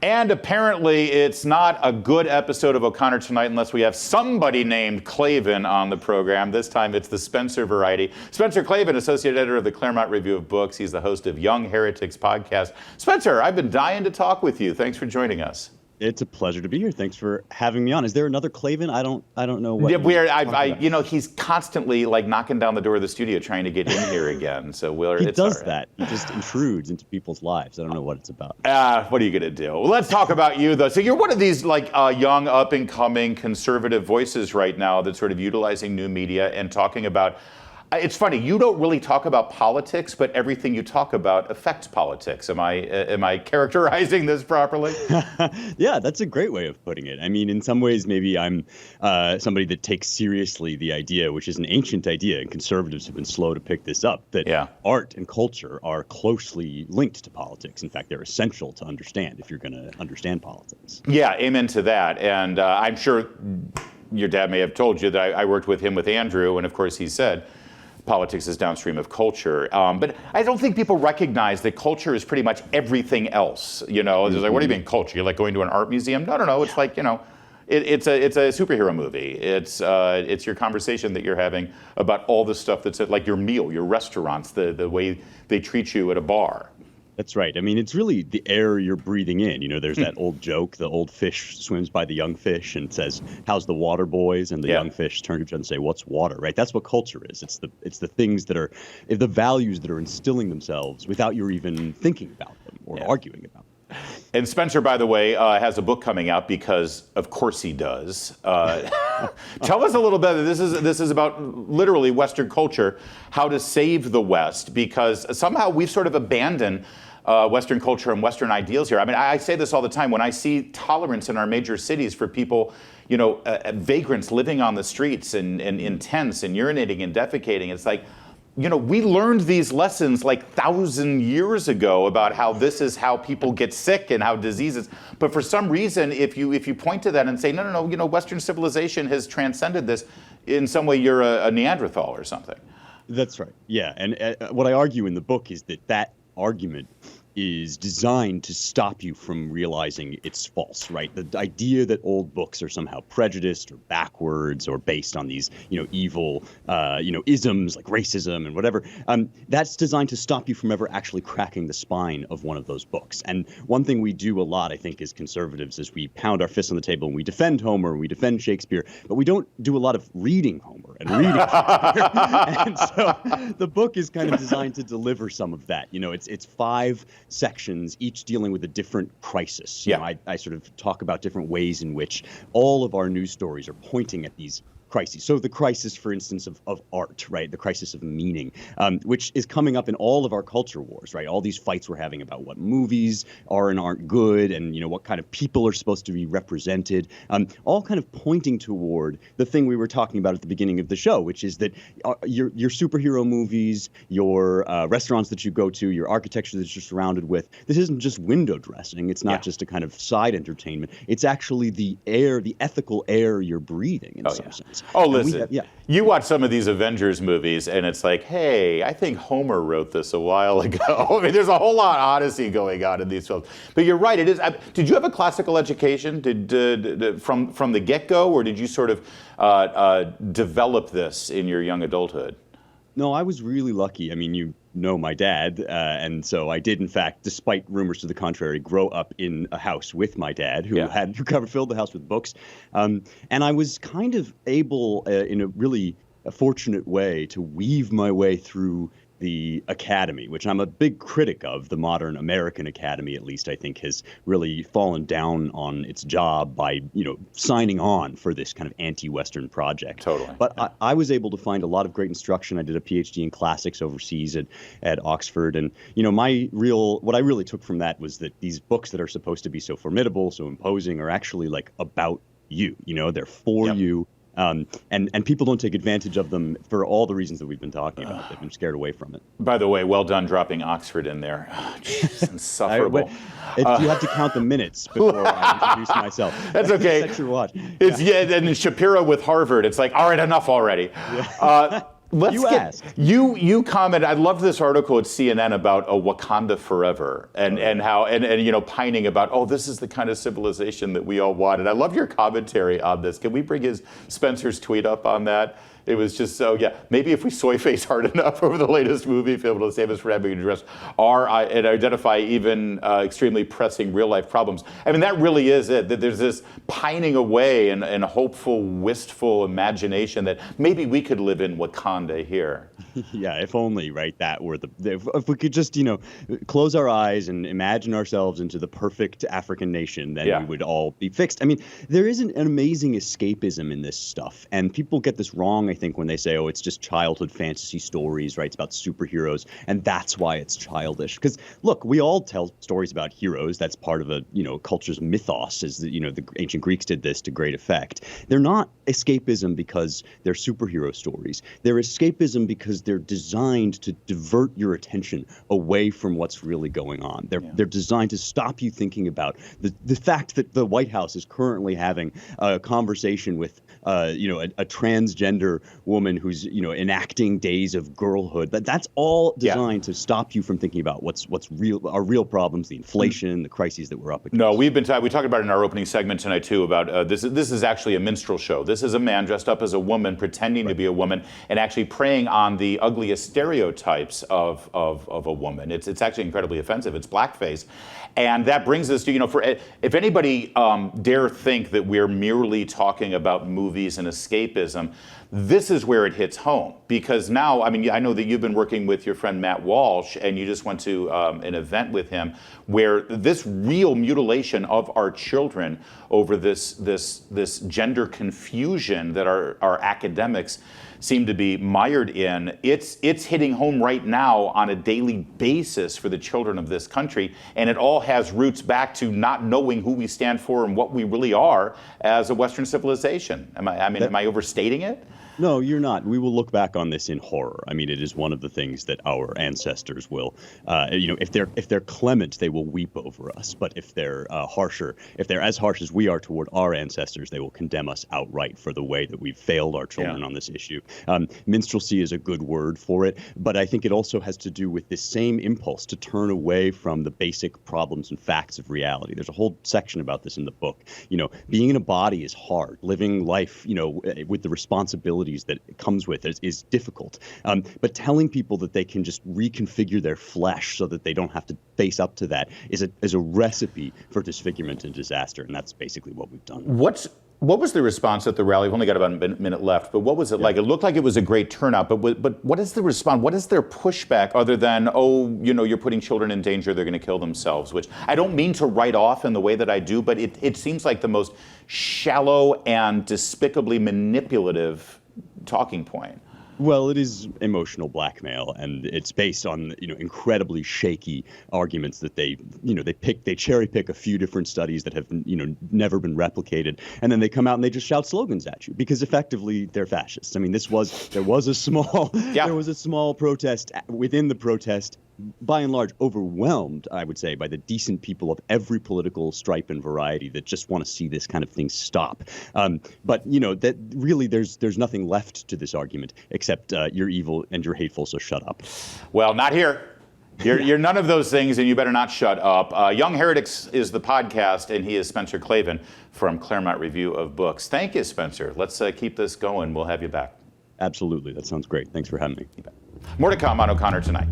And apparently it's not a good episode of O'Connor Tonight unless we have somebody named Klavan on the program. This time it's the Spencer variety. Spencer Klavan, associate editor of the Claremont Review of Books. He's the host of Young Heretics podcast. Spencer, I've been dying to talk with you. Thanks for joining us. It's a pleasure to be here. Thanks for having me on. Is there another Klavan? I don't know what. Yeah, he's constantly like knocking down the door of the studio trying to get in here again. So he does that. He just intrudes into people's lives. I don't know what it's about. What are you gonna do? Well, let's talk about you though. So you're one of these like young, up and coming conservative voices right now that's sort of utilizing new media and talking about. It's funny, you don't really talk about politics, but everything you talk about affects politics. Am I characterizing this properly? Yeah, that's a great way of putting it. I mean, in some ways, maybe I'm somebody that takes seriously the idea, which is an ancient idea, and conservatives have been slow to pick this up, that art and culture are closely linked to politics. In fact, they're essential to understand if you're going to understand politics. Yeah, amen to that. And I'm sure your dad may have told you that I worked with him with Andrew, and of course he said, politics is downstream of culture. But I don't think people recognize that culture is pretty much everything else. You know, it's like, what do you mean culture? You're like going to an art museum? No. It's like, it's a superhero movie. It's your conversation that you're having about all the stuff that's like your meal, your restaurants, the way they treat you at a bar. That's right. I mean, it's really the air you're breathing in. You know, there's that old joke, the old fish swims by the young fish and says, "How's the water, boys?" And the young fish turn to each other and say, "What's water?" Right? That's what culture is. It's the things that are, the values that are instilling themselves without you even thinking about them or arguing about them. And Spencer, by the way, has a book coming out because, of course, he does. Tell us a little bit. This is about literally Western culture, how to save the West, because somehow we've sort of abandoned Western culture and Western ideals here. I mean, I say this all the time. When I see tolerance in our major cities for people, vagrants living on the streets and in tents and urinating and defecating, it's like, we learned these lessons like 1,000 years ago about how this is how people get sick and how diseases. But for some reason, if you point to that and say, no, Western civilization has transcended this, in some way you're a Neanderthal or something. That's right. Yeah. And what I argue in the book is that argument is designed to stop you from realizing it's false, right? The idea that old books are somehow prejudiced or backwards or based on these, evil, isms like racism and whatever, that's designed to stop you from ever actually cracking the spine of one of those books. And one thing we do a lot, I think, as conservatives is we pound our fists on the table and we defend Homer, we defend Shakespeare, but we don't do a lot of reading Homer and reading Shakespeare. And so the book is kind of designed to deliver some of that. It's 5 sections, each dealing with a different crisis. I sort of talk about different ways in which all of our news stories are pointing at these crises. So the crisis, for instance, of art, right? The crisis of meaning, which is coming up in all of our culture wars, right? All these fights we're having about what movies are and aren't good and, what kind of people are supposed to be represented, all kind of pointing toward the thing we were talking about at the beginning of the show, which is that your superhero movies, your restaurants that you go to, your architecture that you're surrounded with, this isn't just window dressing. It's not just a kind of side entertainment. It's actually the air, the ethical air you're breathing in some sense. Oh, listen, you watch some of these Avengers movies, and it's like, hey, I think Homer wrote this a while ago. I mean, there's a whole lot of Odyssey going on in these films. But you're right, it is. Did you have a classical education from the get-go, or did you sort of develop this in your young adulthood? No, I was really lucky. I mean, you know my dad, and so I did, in fact, despite rumors to the contrary, grow up in a house with my dad, who filled the house with books, and I was kind of able, in a really fortunate way, to weave my way through the academy, which I'm a big critic of. The modern American academy, at least, I think, has really fallen down on its job by, signing on for this kind of anti-Western project. Totally. But I was able to find a lot of great instruction. I did a PhD in classics overseas at Oxford. And, what I really took from that was that these books that are supposed to be so formidable, so imposing, are actually like about you. They're for you. And people don't take advantage of them for all the reasons that we've been talking about. They've been scared away from it. By the way, well done dropping Oxford in there. It's insufferable. You have to count the minutes before I introduce myself. That's okay. Extra watch. And Shapiro with Harvard. It's like, all right, enough already. You comment. I love this article at CNN about Wakanda Forever and how pining about, oh, this is the kind of civilization that we all want. And I love your commentary on this. Can we bring Spencer's tweet up on that? It was just so, maybe if we soy face hard enough over the latest movie, be able to save us from having to address and identify even extremely pressing real life problems. I mean, that really is it, that there's this pining away and hopeful, wistful imagination that maybe we could live in Wakanda here. Yeah, if only, right? That were if we could just, close our eyes and imagine ourselves into the perfect African nation, then we would all be fixed. I mean, there is an amazing escapism in this stuff, and people get this wrong, I think, when they say, oh, it's just childhood fantasy stories, right? It's about superheroes, and that's why it's childish. Because, look, we all tell stories about heroes. That's part of a, culture's mythos, as the ancient Greeks did this to great effect. They're not escapism because they're superhero stories. They're escapism because they're designed to divert your attention away from what's really going on. They're designed to stop you thinking about the fact that the White House is currently having a conversation with a transgender woman who's enacting days of girlhood. That's all designed to stop you from thinking about what's real, our real problems, the inflation, the crises that we're up against. No, we talked about it in our opening segment tonight too about this is actually a minstrel show. This is a man dressed up as a woman, pretending to be a woman, and actually preying on the ugliest stereotypes of a woman. It's actually incredibly offensive. It's blackface. And that brings us to, if anybody dare think that we're merely talking about movies and escapism, this is where it hits home. Because now, I mean, I know that you've been working with your friend Matt Walsh, and you just went to an event with him where this real mutilation of our children over this gender confusion that our academics seem to be mired in, it's hitting home right now on a daily basis for the children of this country, and it all has roots back to not knowing who we stand for and what we really are as a Western civilization. Am I overstating it? No, you're not. We will look back on this in horror. I mean, it is one of the things that our ancestors will, if they're clement, they will weep over us. But if they're harsher, if they're as harsh as we are toward our ancestors, they will condemn us outright for the way that we've failed our children on this issue. Minstrelsy is a good word for it, but I think it also has to do with this same impulse to turn away from the basic problems and facts of reality. There's a whole section about this in the book. Being in a body is hard. Living life, with the responsibilities that it comes with is difficult. But telling people that they can just reconfigure their flesh so that they don't have to face up to that is a recipe for disfigurement and disaster, and that's basically what we've done. What was the response at the rally? We've only got about a minute left, but what was it like? It looked like it was a great turnout, but what is the response? What is their pushback other than, you're putting children in danger, they're going to kill themselves, which I don't mean to write off in the way that I do, but it seems like the most shallow and despicably manipulative talking point. Well, it is emotional blackmail, and it's based on incredibly shaky arguments that they cherry pick a few different studies that have never been replicated, and then they come out and they just shout slogans at you because effectively they're fascists. I mean, there was a small protest within the protest. By and large, overwhelmed, I would say, by the decent people of every political stripe and variety that just want to see this kind of thing stop. But that really, there's nothing left to this argument except you're evil and you're hateful, so shut up. Well, not here. You're none of those things, and you better not shut up. Young Heretics is the podcast, and he is Spencer Klavan from Claremont Review of Books. Thank you, Spencer. Let's keep this going. We'll have you back. Absolutely. That sounds great. Thanks for having me. More to come on O'Connor Tonight.